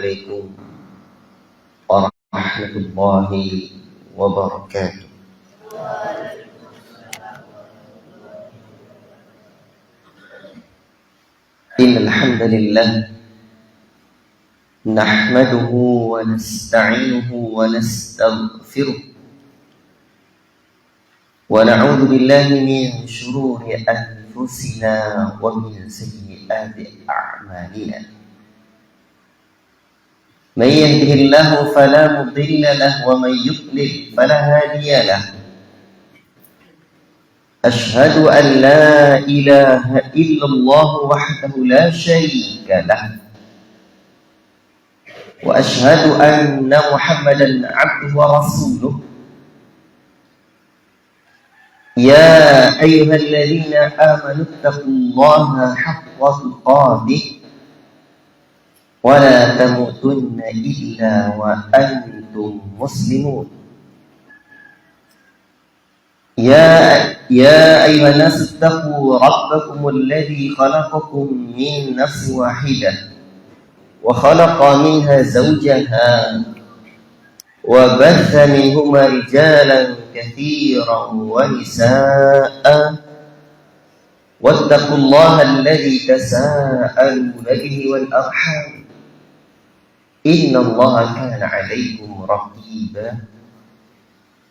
عليكم ورحمة الله وبركاته. إن الحمد لله نحمده ونستعينه ونستغفره ونعوذ بالله من شرور أنفسنا ومن سيئات أعمالنا. من يهده الله فلا مضل له ومن يضلل فلا هادي له. أشهد أن لا إله إلا الله وحده لا شريك له، وأشهد أن محمدا عبده ورسوله. يا أيها الذين آمنوا اتقوا الله حق تقاته ولا تموتن إلا وأنتم مسلمون. يا أيها الناس اتقوا ربكم الذي خلقكم من نفس واحدة وخلق منها زوجها وبث منهما رجالا كثيرا ونساء واتقوا الله الذي تساءلون به والأرحام إن الله كان عليكم رقيبا.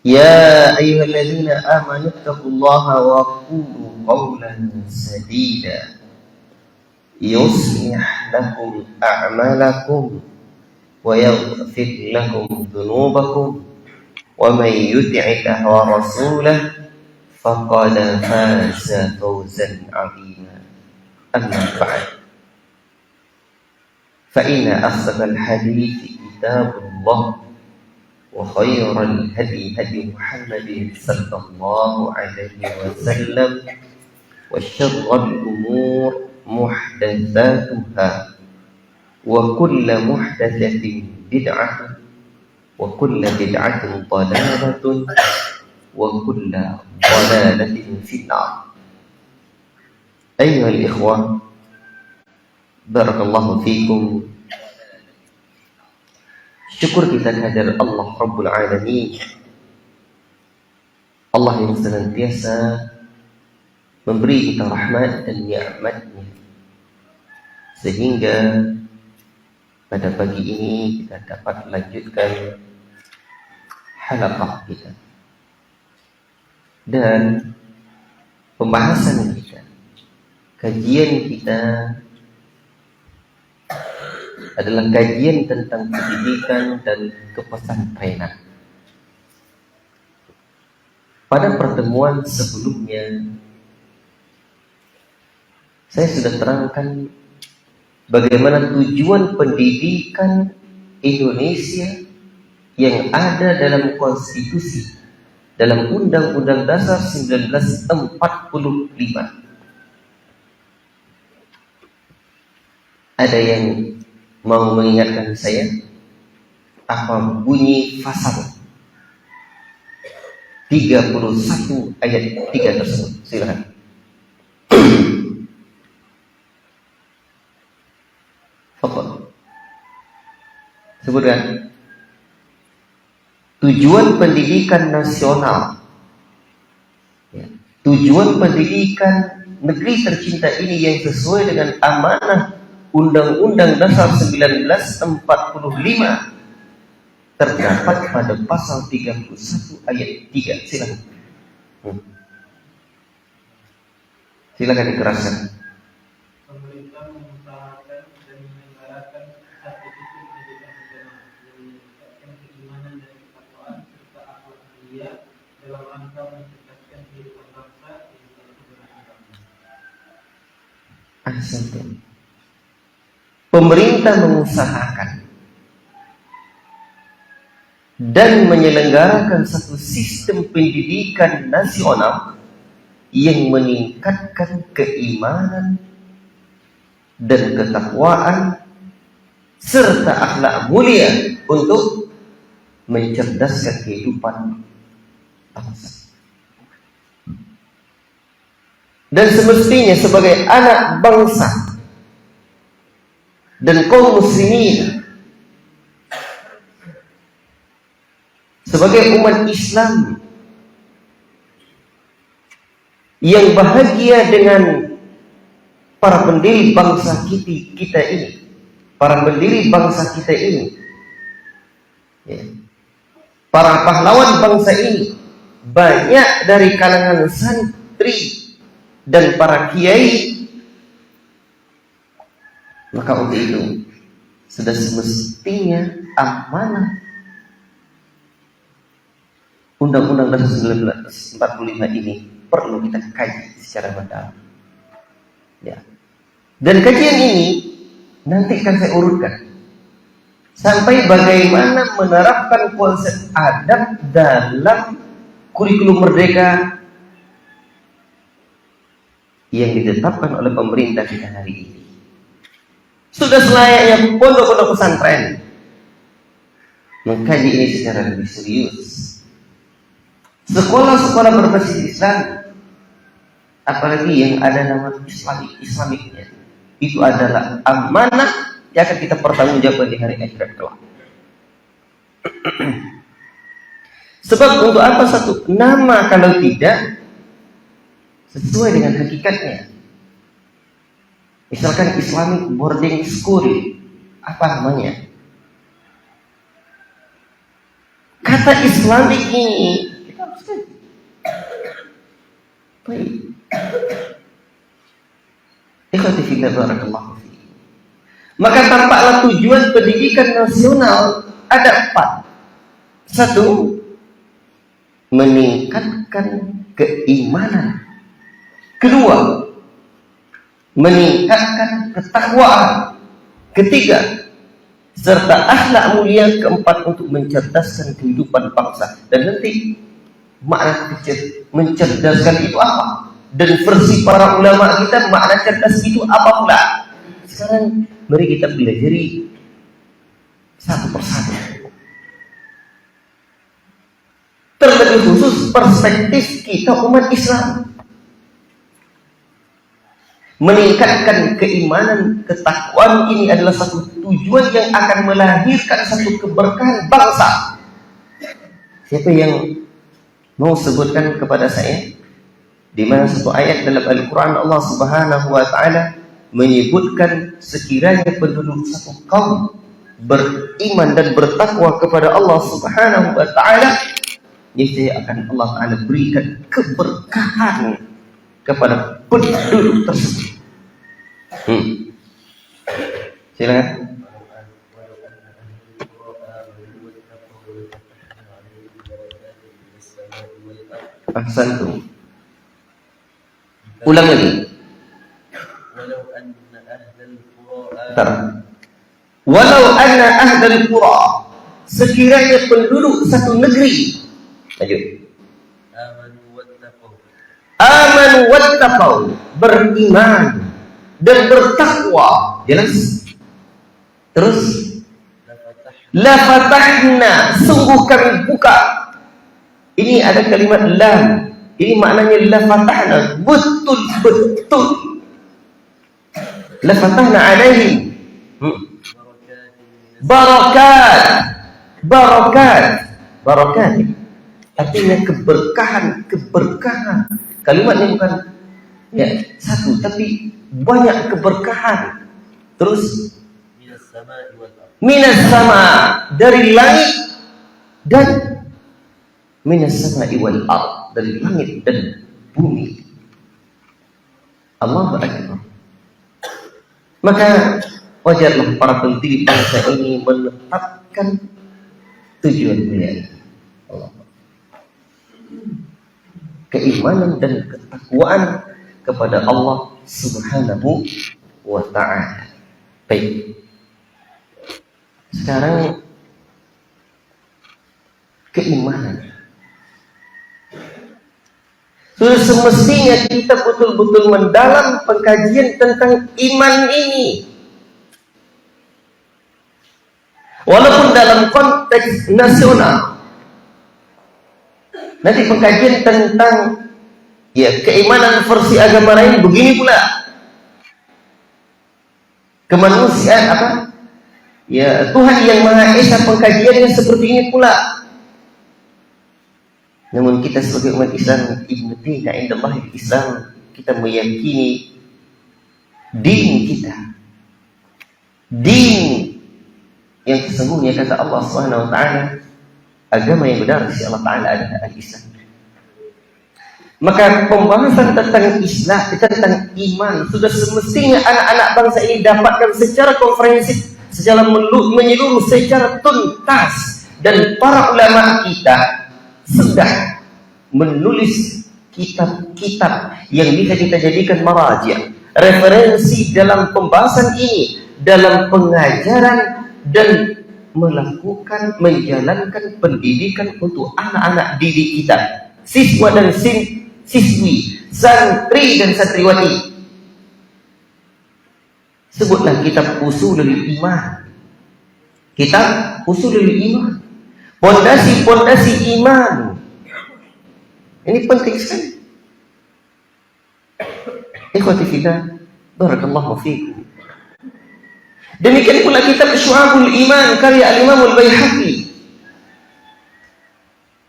يا أيها الذين آمنوا اتقوا الله وقولوا قولا سديدا يصلح لكم أعمالكم ويغفر لكم ذنوبكم ومن يطع الله ورسوله فقد فاز فوزا عظيما. أما بعد، فإن أصدق الحديث كتاب الله وخير الهدي هدي محمد صلى الله عليه وسلم وشر الأمور محدثاتها وكل محدثة بدعة وكل بدعة ضلالة وكل ضلالة في النار. أيها الإخوة، بارك الله فيكم. Syukur kita kehadirat Allah Rabbul Alamin, Allah yang senantiasa memberi kita rahmat dan nikmat-Nya, sehingga pada pagi ini kita dapat melanjutkan halaqah kita dan pembahasan kita, kajian kita adalah kajian tentang pendidikan dan kepesantrenan. Pada pertemuan sebelumnya saya sudah terangkan bagaimana tujuan pendidikan Indonesia yang ada dalam konstitusi, dalam Undang-Undang Dasar 1945. Ada yang mau mengingatkan saya apa bunyi pasal 31 ayat 3 tersebut? Silakan. Apa? Sebutkan. Tujuan pendidikan nasional, ya, tujuan pendidikan negeri tercinta ini yang sesuai dengan amanah Undang-Undang Dasar 1945 terdapat pada pasal 31 ayat 3. Silakan. Silakan dikeraskan. Pemerintah mengusahakan dan menyelenggarakan aktivitas pendidikan nasional yang meningkatkan keimanan dan ketakwaan serta akhlak mulia dalam rangka mencerdaskan kehidupan bangsa yang satu beragama. Ahsantum. Pemerintah mengusahakan dan menyelenggarakan satu sistem pendidikan nasional yang meningkatkan keimanan dan ketakwaan serta akhlak mulia untuk mencerdaskan kehidupan bangsa. Dan semestinya sebagai anak bangsa dan kaum muslimin sebagai umat Islam yang bahagia dengan para pendiri bangsa kita ini, para pendiri bangsa kita ini, ya, para pahlawan bangsa ini, banyak dari kalangan santri dan para kiai. Maka untuk itu sudah semestinya amanah Undang-Undang Dasar 1945 ini perlu kita kaji secara mendalam. Ya. Dan kajian ini nanti akan saya urutkan sampai bagaimana menerapkan konsep adab dalam kurikulum merdeka yang ditetapkan oleh pemerintah kita hari ini. Sudah selayaknya pondok-pondok pesantren mengkaji ini secara lebih serius. Sekolah-sekolah berbasis Islam, apalagi yang ada nama Islamiknya, itu adalah amanah yang akan kita pertanggungjawabkan di hari akhirat kelak. Sebab untuk apa satu nama kalau tidak sesuai dengan hakikatnya? Misalkan Islamic Boarding School, apa namanya? Kata Islamic ini kita harus baik. Ikhwati fillah barakallahu fiikum. Maka tampaklah tujuan pendidikan nasional ada 4. 1, meningkatkan keimanan. 2, meningkatkan ketakwaan. 3, serta akhlak mulia. 4, untuk mencerdaskan kehidupan bangsa. Dan nanti makna mencerdaskan itu apa? Dan versi para ulama kita makna cerdas itu apa pula? Sekarang mari kita pelajari satu persatu. Terlebih khusus perspektif kita umat Islam. Meningkatkan keimanan, ketakwaan ini adalah satu tujuan yang akan melahirkan satu keberkahan bangsa. Siapa yang mau sebutkan kepada saya di mana satu ayat dalam Al-Quran Allah Subhanahu wa Ta'ala menyebutkan sekiranya penduduk satu kaum beriman dan bertakwa kepada Allah Subhanahu wa Ta'ala, niscaya akan Allah Ta'ala berikan keberkahan kepada penduduk tersebut. Silakan. Ahsantum. Ulang lagi. Walau anna ahlal qura, sekiranya penduduk satu negeri, lanjut, amanu wattaqau, beriman dan bertakwa, jelas. Terus la fatahna, sungguh kami buka. Ini ada kalimat lam. Ini maknanya la fatahna, betul-betul. La fatahna alaihim barakat. Artinya keberkahan. Kalimatnya bukan ya satu, tapi banyak keberkahan. Terus minas sama, dari langit, dan minas sama'i wal ard, dari langit dan bumi. Allahu akbar. Maka wajarlah para pendiri bangsa ini menetapkan tujuan mulia Allah. Keimanan dan ketakwaan kepada Allah Subhanahu wa Ta'ala. Baik. Sekarang keimanan. Sudah semestinya kita betul-betul mendalam pengkajian tentang iman ini. Walaupun dalam konteks nasional. Nanti pengkajian tentang ya keimanan versi agama lain begini pula. Kemanusiaan apa? Ya Tuhan yang Maha Esa, pengkajiannya seperti ini pula. Namun kita sebagai umat Islam, inna dina indallahi Islam, kita meyakini din kita, din yang sesungguhnya kata Allah Subhanahu wa taala, agama yang benar di sisi Allah taala adalah al-Islam. Maka pembahasan tentang Islam, tentang iman, sudah semestinya anak-anak bangsa ini dapatkan secara komprehensif, secara menyeluruh, secara tuntas. Dan para ulama kita sudah menulis kitab-kitab yang bisa kita jadikan maraji', referensi dalam pembahasan ini, dalam pengajaran dan melakukan, menjalankan pendidikan untuk anak-anak didik kita, siswa dan siswi, santri dan santriwati. Sebutlah kitab Ushulul Iman. Kitab Ushulul Iman, pondasi-pondasi iman. Ini penting sekali. Ikhwati fillah, barakallahu fiikum. Demikian pula kitab Syu'abul Iman karya Al-Imam Al-Baihaqi.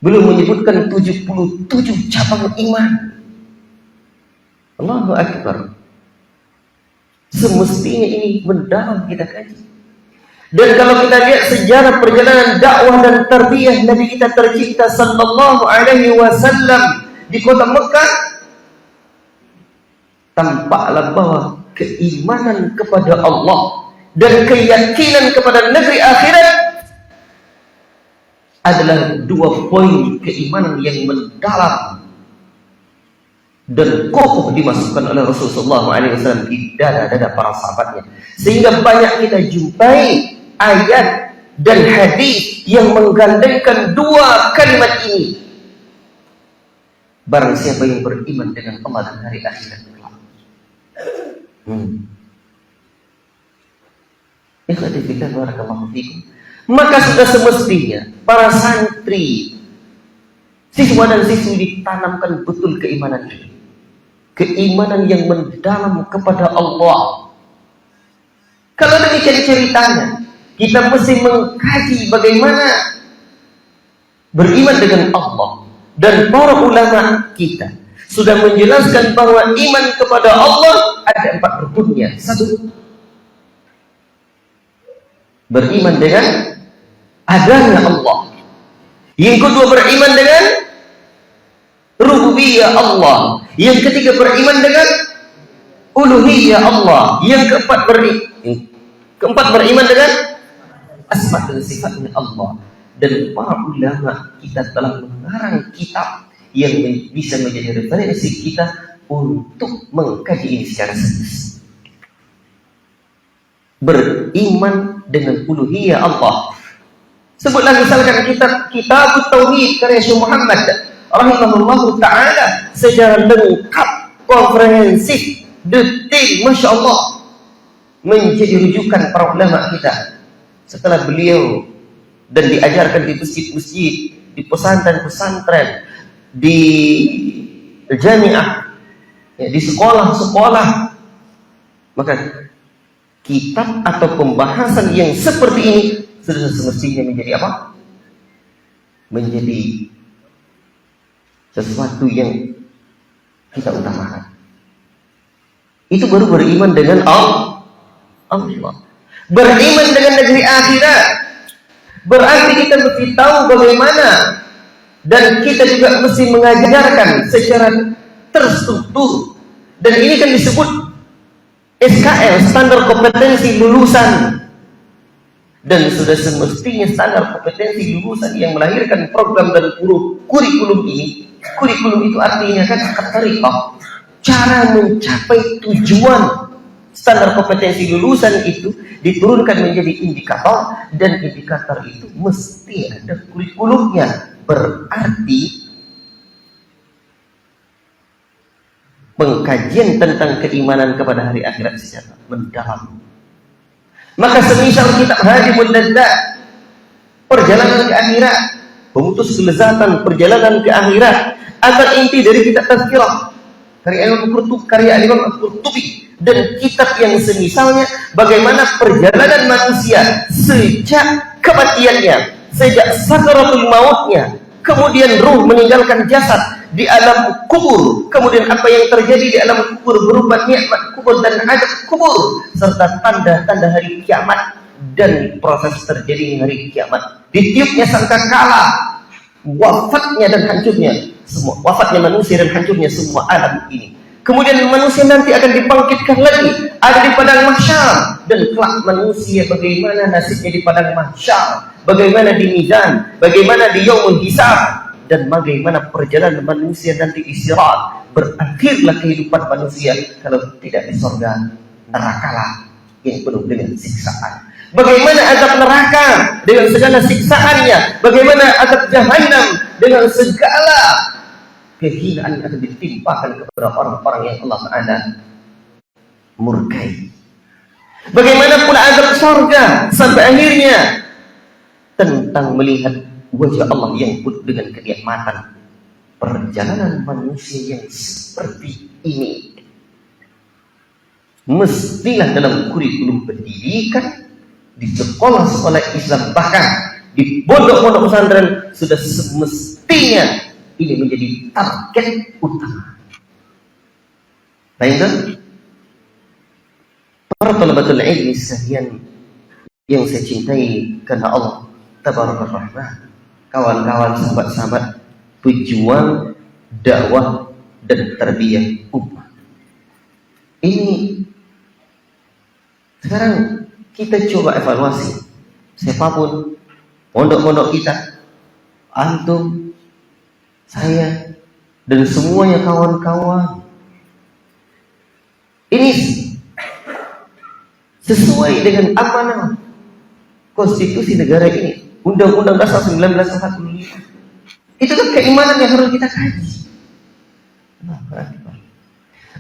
Belum menyebutkan 77 cabang iman. Allahu Akbar. Semestinya ini mendalam kita kaji. Dan kalau kita lihat sejarah perjalanan dakwah dan tarbiyah Nabi kita tercinta sallallahu alaihi wasallam di kota Mekah, tampaklah bahwa keimanan kepada Allah dan keyakinan kepada negeri akhirat adalah 2 poin keimanan yang mendalam dan kokoh dimasukkan oleh Rasulullah SAW di dada-dada para sahabatnya, sehingga banyak kita jumpai ayat dan hadis yang menggandengkan 2 kalimat ini. Barang siapa yang beriman dengan Allah dan hari akhirat kelak. Ikhwati fillah, barakallahu fikum. Maka sudah semestinya para santri, siswa dan siswi ditanamkan betul keimanan ini. Keimanan yang mendalam kepada Allah. Kalau demikian ceritanya, kita mesti mengkaji bagaimana beriman dengan Allah. Dan para ulama kita sudah menjelaskan bahwa iman kepada Allah ada 4 rukunnya. 1, beriman dengan adanya Allah. Yang kedua, beriman dengan rububiyah Allah. Yang ketiga, beriman dengan uluhiyah Allah. Yang keempat beriman dengan asma dan sifatnya Allah. Dan para ulama kita telah mengarang kitab yang bisa menjadi referensi kita untuk mengkaji ini secara serius. Beriman dengan uluhiyah Allah. Sebutlah misalkan kitab Tauhid karya Syekh Muhammad rahimahullahu ta'ala secara lengkap, komprehensif, detail, Masya Allah, menjadi rujukan para ulama kita setelah beliau dan diajarkan di masjid-masjid, di pesantren-pesantren, di jamiah, ya, di sekolah-sekolah. Maka kitab atau pembahasan yang seperti ini sudah semestinya menjadi apa? Menjadi sesuatu yang kita utamakan. Itu baru beriman dengan Allah. Beriman dengan negeri akhirat. Berarti kita mesti tahu bagaimana, dan kita juga mesti mengajarkan secara terstruktur. Dan ini kan disebut SKL, standar kompetensi lulusan. Dan sudah semestinya standar kompetensi lulusan yang melahirkan program dan kurikulum ini. Kurikulum itu artinya kan tariqah, cara mencapai tujuan. Standar kompetensi lulusan itu diturunkan menjadi indikator, dan indikator itu mesti ada kurikulumnya. Berarti pengkajian tentang keimanan kepada hari akhirat secara mendalam. Maka semisal kitab Hadimul Ladzat, perjalanan ke akhirat, pemutus kelezatan perjalanan ke akhirat, akan inti dari kitab Tazkirah karya Imam Al-Qurtubi, dan kitab yang semisalnya bagaimana perjalanan manusia sejak kematiannya, sejak sakaratul mautnya, kemudian ruh meninggalkan jasad di alam kubur, kemudian apa yang terjadi di alam kubur berupa nikmat kubur dan adab kubur, serta tanda-tanda hari kiamat dan proses terjadi hari kiamat. Ditiupnya sangkakala, wafatnya dan hancurnya semua, wafatnya manusia dan hancurnya semua alam ini. Kemudian manusia nanti akan dibangkitkan lagi, ada di padang mahsyar, dan kelak manusia bagaimana nasibnya di padang mahsyar, bagaimana di mizan, bagaimana di yaumul hisab, dan bagaimana perjalanan manusia nanti di sirat. Berakhirlah kehidupan manusia kalau tidak di surga, nerakalah yang penuh dengan siksaan. Bagaimana azab neraka dengan segala siksaannya, bagaimana azab jahannam dengan segala kehinaan yang akan ditimpakan kepada orang-orang yang Allah Ta'ala murkai. Bagaimana pula azab surga sampai akhirnya tentang melihat wajah Allah yang penuh dengan kenikmatan. Perjalanan manusia yang seperti ini mestilah dalam kurikulum pendidikan di sekolah-sekolah Islam, bahkan di pondok-pondok pesantren sudah semestinya ini menjadi target utama. Baiklah, para talabatul ilmi sekalian yang saya cintai karena Allah Tabaraka Rahman, kawan-kawan, sahabat-sahabat pejuang dakwah dan tarbiyah ummah. Ini sekarang kita coba evaluasi, siapapun, pondok-pondok kita, antum, saya, dan semuanya kawan-kawan, ini sesuai dengan amanah konstitusi negara ini, Undang-Undang Dasar 1945. Itu kan keimanan yang harus kita kaji.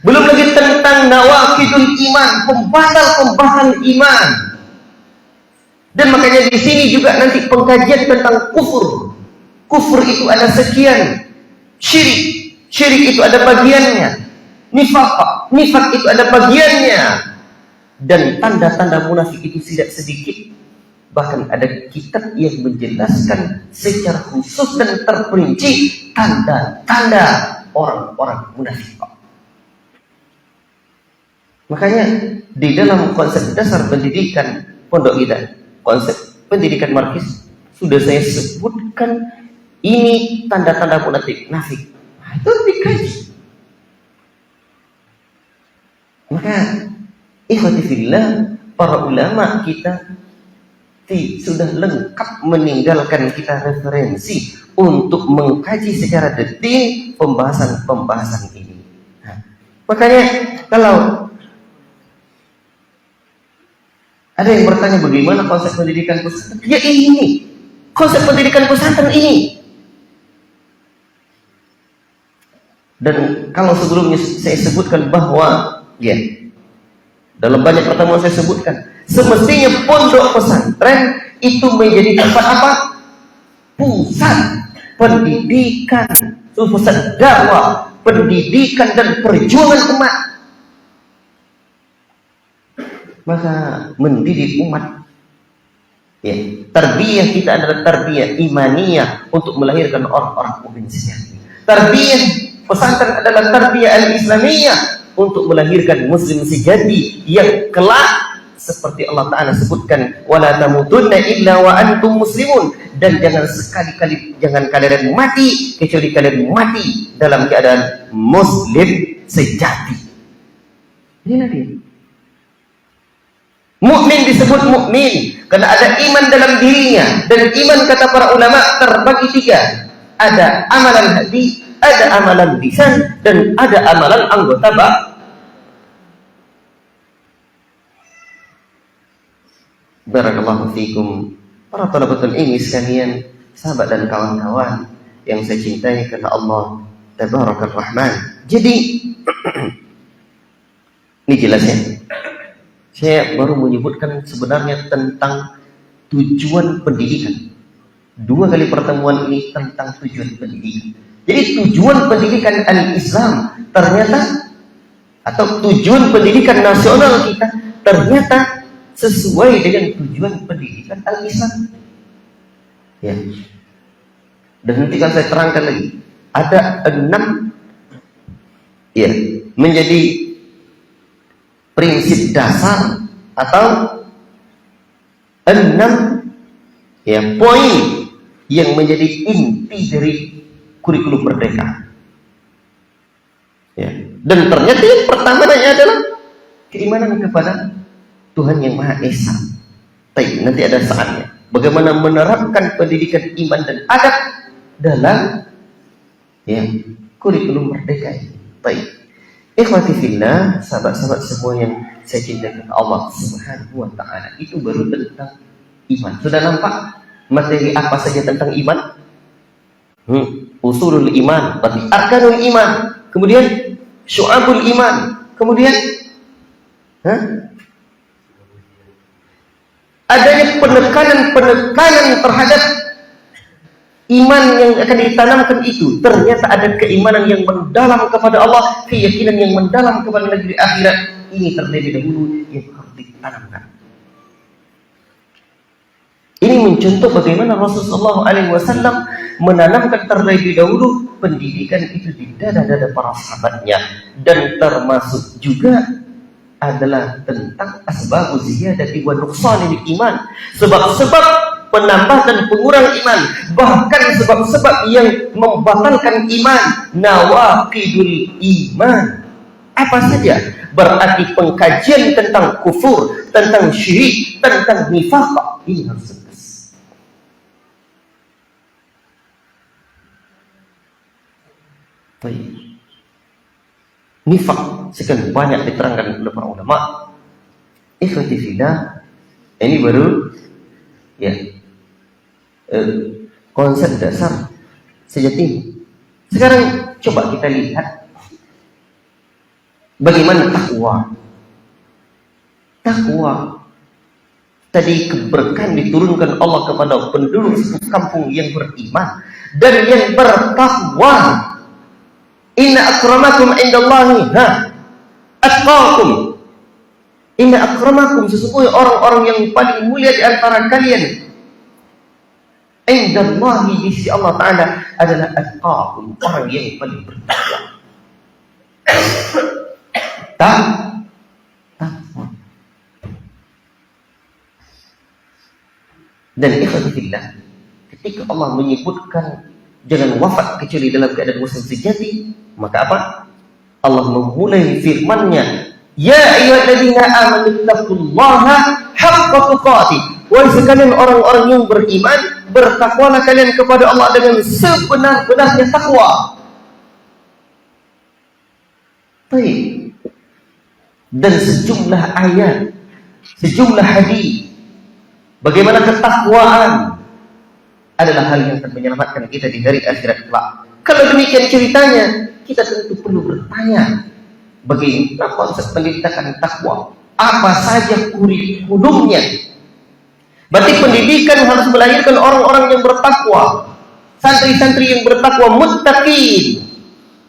Belum lagi tentang nawaqidul iman, pembatal-pembatal iman. Dan makanya di sini juga nanti pengkajian tentang kufur. Kufur itu ada sekian. Syirik itu ada bagiannya. Nifaq itu ada bagiannya. Dan tanda-tanda munafik itu tidak sedikit. Bahkan ada kitab yang menjelaskan secara khusus dan terperinci tanda-tanda orang-orang munafik. Makanya di dalam konsep dasar pendidikan pondok kita, konsep pendidikan Marxis, sudah saya sebutkan ini tanda-tanda munafik. Nah, itu dikaji. Maka ikhwati fillah, para ulama kita sudah lengkap meninggalkan kita referensi untuk mengkaji secara detail pembahasan-pembahasan ini. Nah, makanya kalau ada yang bertanya bagaimana konsep pendidikan pesantren, ya ini konsep pendidikan pesantren ini. Dan kalau sebelumnya saya sebutkan bahwa ya dalam banyak pertemuan saya sebutkan, semestinya pondok pesantren itu menjadi tempat apa? Pusat pendidikan, pusat dakwah, pendidikan dan perjuangan umat. Maka mendidik umat, ya, tarbiyah kita adalah tarbiyah imaniyah untuk melahirkan orang-orang mukmin sejati. Tarbiyah pesantren adalah tarbiyah al-islamiyah untuk melahirkan muslim sejati yang kelak seperti Allah Ta'ala sebutkan, wala tamutunna illa wa antum muslimun, dan jangan sekali-kali jangan kalian mati kecuali kalian mati dalam keadaan muslim sejati. Inilah dia. Mukmin disebut mukmin karena ada iman dalam dirinya, dan iman kata para ulama terbagi tiga. Ada amalan hati, ada amalan lisan, dan ada amalan anggota Barakallahu fikum, para talabatul ilmi sekalian, sahabat dan kawan-kawan yang saya cintai karena Allah Tabarakar Rahman. Jadi ini jelasnya. Saya baru menyebutkan sebenarnya tentang tujuan pendidikan. 2 kali pertemuan ini tentang tujuan pendidikan. Jadi tujuan pendidikan al-Islam ternyata, atau tujuan pendidikan nasional kita ternyata sesuai dengan tujuan pendidikan al-Islam. Ya. Dan nanti kan saya terangkan lagi. Ada 6 ya, menjadi prinsip dasar atau 6 ya poin yang menjadi inti dari kurikulum merdeka. Ya. Dan ternyata yang pertamanya adalah keimanan kepada Tuhan yang Maha Esa. Baik, nanti ada saatnya. Bagaimana menerapkan pendidikan iman dan adab dalam ya, kurikulum merdeka ini. Baik. Ikhwati fillah, sahabat-sahabat semua yang saya cintai Allah Subhanahu wa taala, itu baru tentang iman. Sudah nampak materi apa saja tentang iman? Usulul iman, berarti arkanul iman. Kemudian syu'abul iman. Kemudian adanya penekanan terhadap iman yang akan ditanamkan itu. Ternyata ada keimanan yang mendalam kepada Allah, keyakinan yang mendalam kepada negeri akhirat. Ini terlebih dahulu yang harus ditanamkan. Ini mencontoh bagaimana Rasulullah SAW menanamkan terlebih dahulu pendidikan itu di dada-dada para sahabatnya, dan termasuk juga adalah tentang asbabuz ziyadati wa nuqsanil iman, sebab-sebab penambah dan pengurang iman, bahkan sebab-sebab yang membatalkan iman, nawaqidul iman. Apa saja? Berarti pengkajian tentang kufur, tentang syirik, tentang nifaq, ini harus tegas. Baik. Nifaq sekian banyak diterangkan oleh para ulama. Ikhwati fillah, ini baru ya konsep dasar sejati. Sekarang coba kita lihat bagaimana takwa. Takwa tadi keberkahan diturunkan Allah kepada penduduk kampung yang beriman dan yang bertakwa. Inna akramakum indallahi atqakum. Inna akramakum, sesungguhnya orang-orang yang paling mulia di antara kalian indallahi, di sisi Allah Ta'ala, adalah atqakum, orang yang paling bertakwa. Takwa. Dan ikhwatillah, ketika Allah menyebutkan jangan wafat kecuali dalam keadaan muslim sejati, maka apa? Allah memulai firman-Nya, ya ayyuhalladzina amanu taqullaha haqqa tuqatih. Wahai sekalian orang-orang yang beriman, bertakwalah kalian kepada Allah dengan sebenar-benarnya takwa. Baik. Dan sejumlah ayat, sejumlah hadis, bagaimana ketakwaan adalah hal yang akan menyelamatkan kita di hari akhirat kelak. Kalau demikian ceritanya, kita tentu perlu bertanya, bagaimana konsep pendidikan takwa? Apa saja kurikulumnya? Berarti pendidikan harus melahirkan orang-orang yang bertakwa, santri-santri yang bertakwa, muttaqin.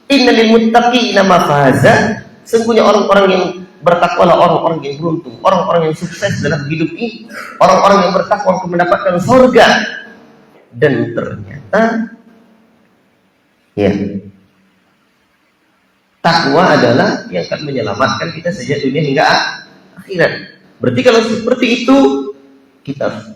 Innalil muttaqina mafaza. Sesungguhnya orang-orang yang bertakwa adalah orang-orang yang beruntung, orang-orang yang sukses dalam hidup ini, orang-orang yang bertakwa untuk mendapatkan surga. Dan ternyata ya, takwa adalah yang akan menyelamatkan kita sejak dunia hingga akhirat. Berarti kalau seperti itu, kita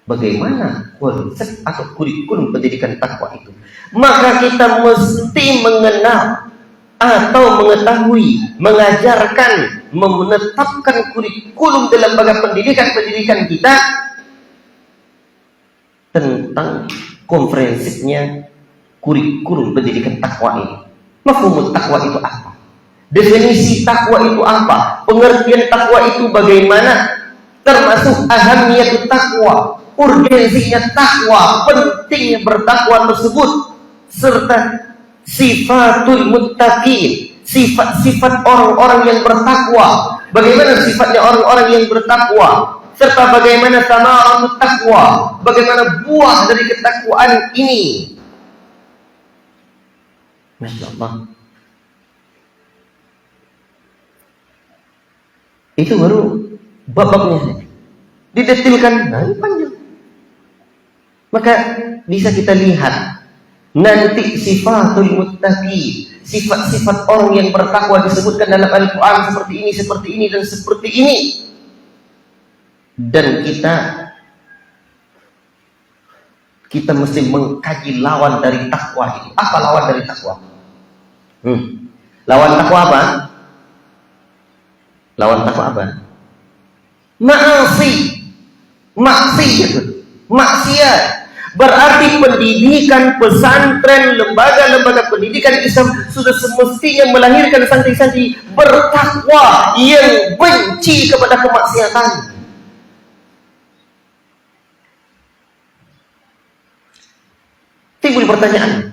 bagaimana konsep atau kurikulum pendidikan takwa itu? Maka kita mesti mengenal atau mengetahui, mengajarkan, menetapkan kurikulum dalam lembaga pendidikan kita tentang komprehensifnya kurikulum pendidikan takwa ini. Mafhumut takwa itu apa? Definisi takwa itu apa? Pengertian takwa itu bagaimana? Termasuk ahamiyat takwa, urgensinya takwa, pentingnya bertakwa tersebut, serta sifatul muttaqin, sifat-sifat orang-orang yang bertakwa. Bagaimana sifatnya orang-orang yang bertakwa? Serta bagaimana samaratu takwa, bagaimana buah dari ketakwaan ini. Masya Allah. Itu baru bab-babnya. Didetilkan, nah ini panjang. Maka bisa kita lihat Nanti sifatul muttaqi, sifat-sifat orang yang bertakwa disebutkan dalam Al-Quran seperti ini dan seperti ini. Dan kita mesti mengkaji lawan dari takwa itu. Apa lawan dari takwa? Lawan takwa apa? Lawan takwa apa? Maksiat. Berarti pendidikan pesantren, lembaga-lembaga pendidikan Islam sudah semestinya melahirkan santri-santri bertakwa yang benci kepada kemaksiatan. Timbul pertanyaan,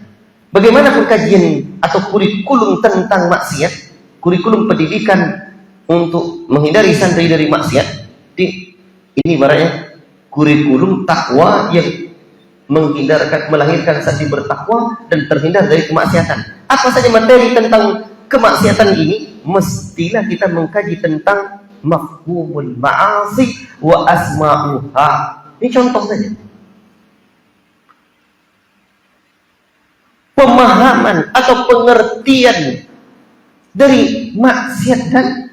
bagaimana pengkajian atau kurikulum tentang maksiat, kurikulum pendidikan untuk menghindari santri dari maksiat? Ini ibaratnya kurikulum takwa yang melahirkan santri bertakwa dan terhindar dari kemaksiatan. Apa saja materi tentang kemaksiatan ini? Mestilah kita mengkaji tentang mafhumul ma'asi wa asma'uha. Ini contoh saja. Pemahaman atau pengertian dari maksiat dan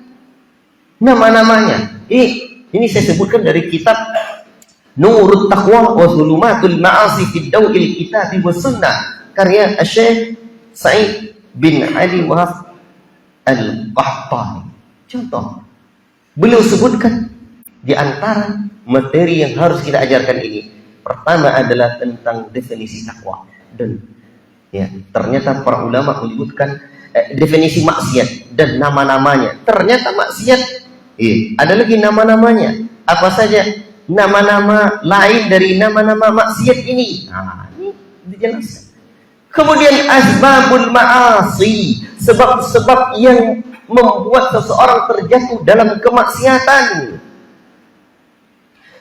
nama-namanya. Ini saya sebutkan dari kitab Nurut Taqwa wa Zulumatul Ma'asi fi Daw'il Kitab wa Sunnah, karya Syekh Sa'id bin Ali Wahab Al-Qahtani. Contoh, beliau sebutkan di antara materi yang harus kita ajarkan ini, pertama adalah tentang definisi takwa. Dan ternyata para ulama menyebutkan definisi maksiat dan nama-namanya. Ternyata maksiat ada lagi nama-namanya. Apa saja nama-nama lain dari nama-nama maksiat ini? Ini dijelaskan. Kemudian asbabul ma'asi, sebab-sebab yang membuat seseorang terjatuh dalam kemaksiatan,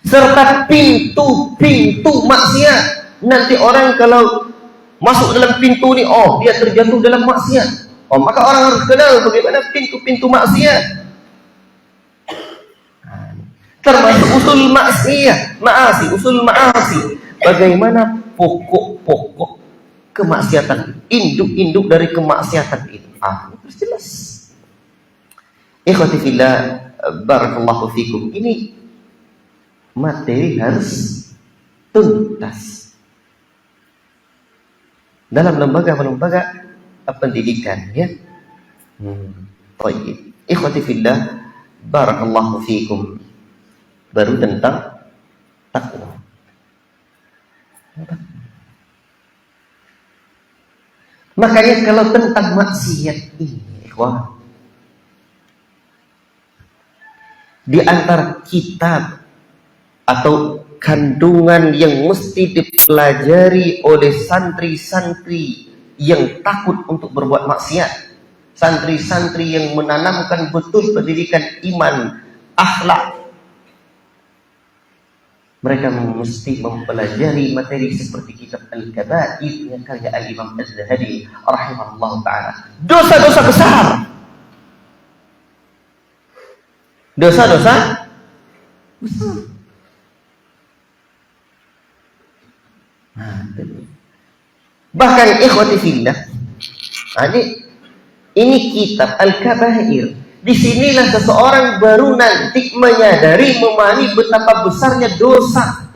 serta pintu-pintu maksiat. Nanti orang kalau masuk dalam pintu ini, dia terjatuh dalam maksiat. Maka orang harus kenal bagaimana pintu-pintu maksiat. Termasuk usul usul maasi. Bagaimana pokok-pokok kemaksiatan, induk-induk dari kemaksiatan itu. Itu jelas. Ikhwati fillah, barakallahu fikum. Ini materi harus tuntas dalam lembaga-lembaga pendidikan, ya. Baik. Ikhwati fillah, barakallahu fikum. Baru tentang takwa. Makanya kalau tentang maksiat ini, ikhwah, di antara kitab atau kandungan yang mesti dipelajari oleh santri-santri yang takut untuk berbuat maksiat, santri-santri yang menanamkan betul pendidikan iman, akhlak, mereka mesti mempelajari materi seperti kitab Al-Kaba'ir yang karya Al-Imam Az-Zahabi rahimahullah ta'ala. Dosa-dosa besar, dosa-dosa besar. Bahkan ikhwati fillah, ini kitab Al-Kaba'ir. Disinilah seseorang baru nanti menyadari, memahami betapa besarnya dosa,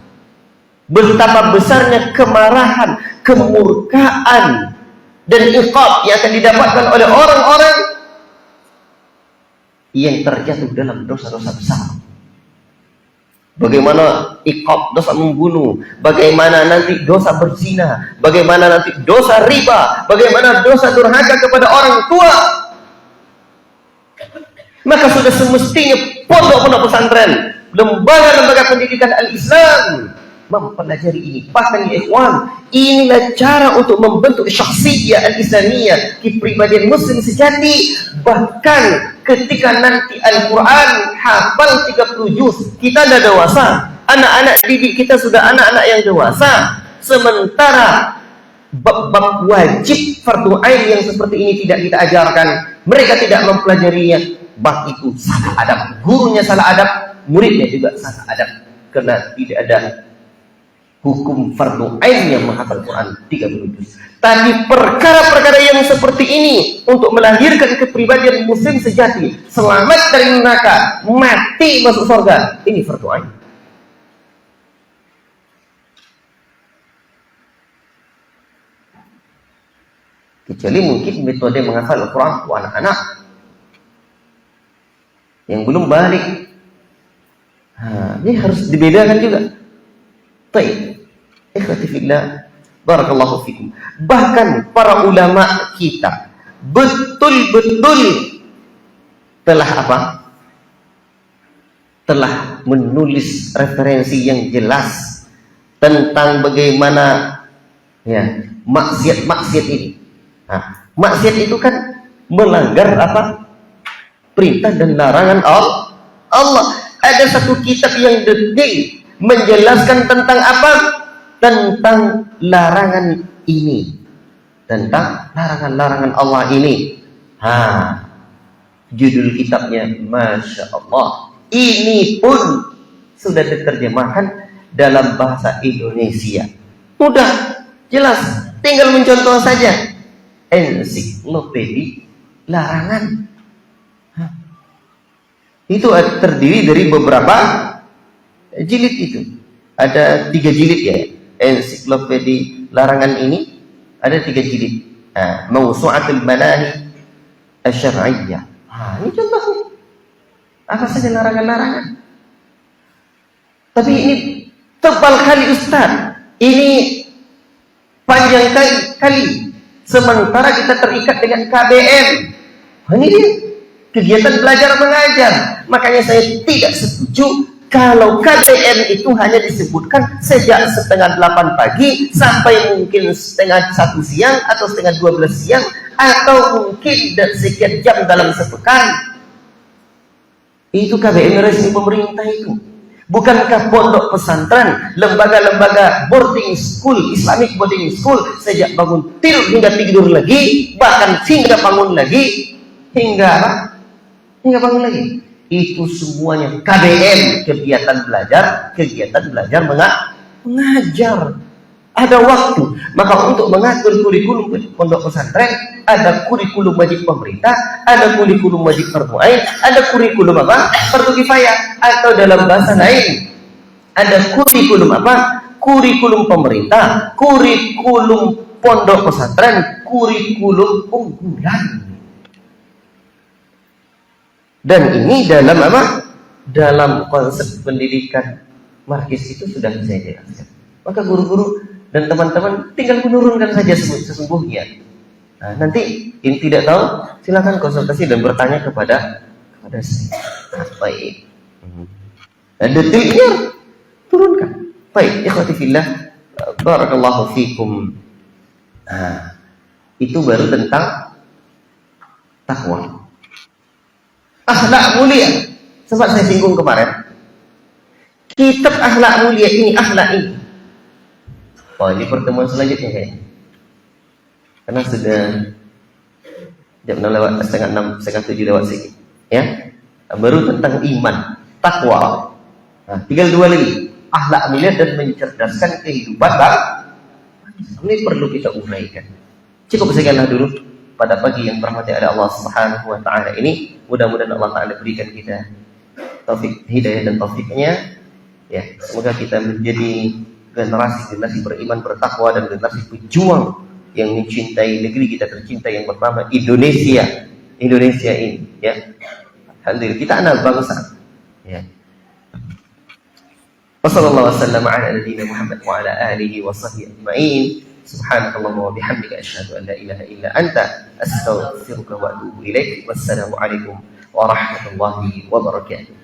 betapa besarnya kemarahan, kemurkaan, dan iqab yang akan didapatkan oleh orang-orang yang terjatuh dalam dosa-dosa besar. Bagaimana iqab dosa membunuh, bagaimana nanti dosa berzina, bagaimana nanti dosa riba, bagaimana dosa durhaka kepada orang tua. Maka sudah semestinya pondok-pondok pesantren, lembaga-lembaga pendidikan al-Islam mempelajari ini. Bahkan ya ikhwan, inilah cara untuk membentuk syakhsiyah al-Islamiyah, kepribadian muslim sejati. Bahkan ketika nanti Al-Quran hafal 30 juz, kita dah dewasa, anak-anak didik kita sudah anak-anak yang dewasa, sementara bab-bab wajib fardu ain yang seperti ini tidak kita ajarkan, mereka tidak mempelajarinya. Bab itu salah adab, gurunya salah adab, muridnya juga salah adab, karena tidak ada hukum fardu ain yang menghafal Quran 30 juz. Tapi perkara-perkara yang seperti ini untuk melahirkan kepribadian muslim sejati, selamat dari neraka, mati masuk surga, ini fardu ain. Kecuali mungkin metode menghafal Al-Quran untuk anak-anak yang belum balik. Ini harus dibedakan juga. Baik, ikhwati fillah, barakallahu fikum. Bahkan para ulama kita betul-betul telah apa? Telah menulis referensi yang jelas tentang bagaimana ya maksiat-maksiat ini. Maksiat itu kan melanggar apa? Perintah dan larangan Allah. Ada satu kitab yang detail menjelaskan tentang apa? Tentang larangan ini. Tentang larangan-larangan Allah ini. Judul kitabnya Masya Allah. Ini pun sudah diterjemahkan dalam bahasa Indonesia. Mudah, jelas. Tinggal mencontoh saja. Ensiklopedi larangan. Itu terdiri dari beberapa jilid itu. Ada 3 jilid ya. Ensiklopedi larangan ini ada 3 jilid. Mawsu'atul Manahi Asy-Syar'iyyah. Ini contohnya. Apa saja larangan-larangan. Tapi ini tebal kali Ustaz. Ini panjang kali. Sementara kita terikat dengan KBM. Ini dia. Kegiatan belajar mengajar. Makanya saya tidak setuju kalau KBM itu hanya disebutkan sejak setengah 8 pagi sampai mungkin setengah 1 siang atau setengah 12 siang atau mungkin sekian jam dalam sepekan. Itu KBM resmi pemerintah itu. Bukankah pondok pesantren, lembaga-lembaga boarding school, Islamic boarding school, sejak bangun tidur hingga tidur lagi, bahkan hingga bangun lagi, hingga bangun lagi. Itu semuanya KBM, kegiatan belajar mengajar. Ada waktu. Maka untuk mengatur kurikulum pondok pesantren, ada kurikulum wajib pemerintah, ada kurikulum wajib fardu ain, ada kurikulum apa? Fardu kifayah. Atau dalam bahasa lain, ada kurikulum apa? Kurikulum pemerintah, kurikulum pondok pesantren, kurikulum unggulan. Dan ini dalam apa? Dalam konsep pendidikan markis itu sudah saya jelaskan. Maka guru-guru dan teman-teman tinggal menurunkan saja sesungguhnya. Nanti yang tidak tahu silakan konsultasi dan bertanya kepada saya. Baik. Detailnya turunkan. Baik, ikhwati fillah, barakallahu fikum. Itu baru tentang takwa. Akhlak mulia. Sempat saya singgung kemarin. Kitab akhlak mulia ini, akhlak ini. Ini pertemuan selanjutnya kayaknya. Karena sudah jam 6 lewat, setengah 7 lewat sedikit. Ya. Baru tentang iman, takwa. Tinggal 2 lagi. Akhlak mulia dan mencerdaskan kehidupan. Ini perlu kita uraikan. Cukup sekianlah dulu pada pagi yang berahmati oleh Allah Subhanahu wa taala ini. Mudah-mudahan Allah taala berikan kita taufik hidayah dan taufiknya. Ya, semoga kita menjadi generasi beriman, bertakwa, dan generasi pejuang yang mencintai negeri kita tercinta yang bernama Indonesia ini, ya. Alhamdulillah kita anak bangsa, ya. Wassallallahu wasallam ala nabiyyina Muhammad wa ala alihi wa sahbihi ajma'in. Subhanakallahumma wa bihamdika asyhadu an la ilaha illa anta astaghfiruka wa atubu ilaik. Wassalamu alaikum warahmatullahi wabarakatuh.